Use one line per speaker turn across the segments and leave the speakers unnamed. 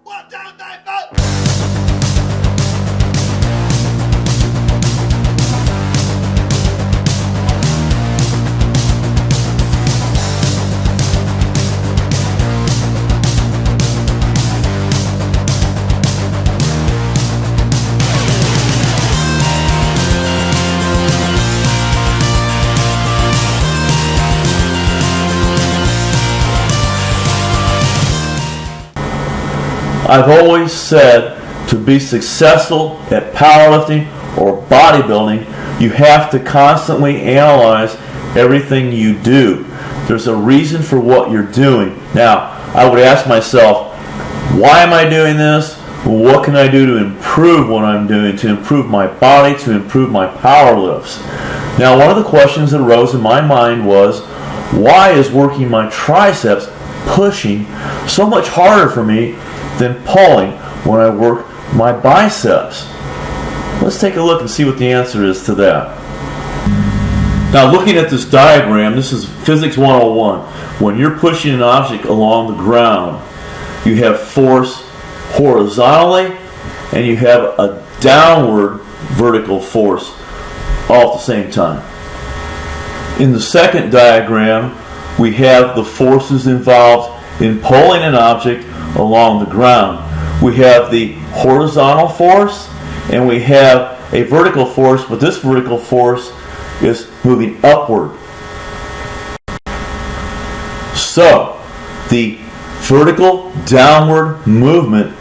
1, 2, 3, 4.
I've always said to be successful at powerlifting or bodybuilding, you have to constantly analyze everything you do. There's a reason for what you're doing. Now, I would ask myself, why am I doing this? What can I do to improve what I'm doing, to improve my body, to improve my power lifts? Now, one of the questions that arose in my mind was, why is working my triceps, pushing, so much harder for me than pulling when I work my biceps? Let's take a look and see what the answer is to that. Now, looking at this diagram, this is Physics 101. When you're pushing an object along the ground, you have force horizontally and you have a downward vertical force all at the same time. In the second diagram, we have the forces involved in pulling an object along the ground. We have the horizontal force and we have a vertical force, but this vertical force is moving upward. So, the vertical downward movement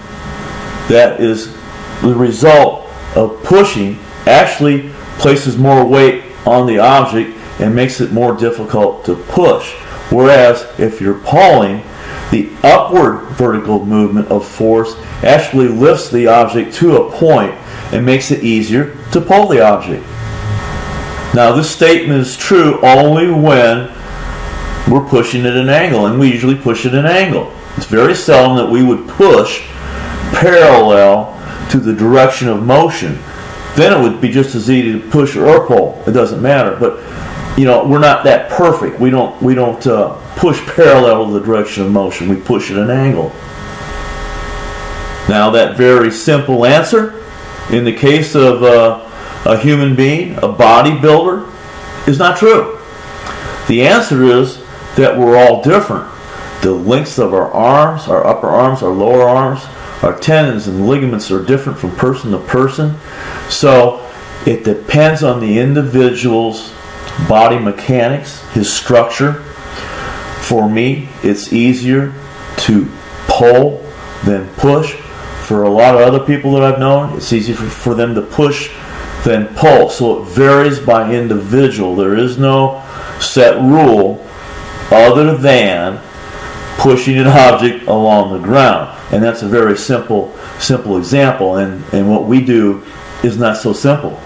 that is the result of pushing actually places more weight on the object and makes it more difficult to push. Whereas if you're pulling, the upward vertical movement of force actually lifts the object to a point and makes it easier to pull the object. Now, this statement is true only when we're pushing at an angle, and we usually push at an angle. It's very seldom that we would push parallel to the direction of motion. Then it would be just as easy to push or pull. It doesn't matter. But we're not that perfect. We don't push parallel to the direction of motion. We push at an angle. Now, that very simple answer, in the case of a human being, a bodybuilder, is not true. The answer is that we're all different. The lengths of our arms, our upper arms, our lower arms, our tendons and ligaments are different from person to person. So it depends on the individual's body mechanics, his structure. For me, it's easier to pull than push. For a lot of other people that I've known, it's easier for them to push than pull. So it varies by individual. There is no set rule other than pushing an object along the ground. And that's a very simple example. And what we do is not so simple.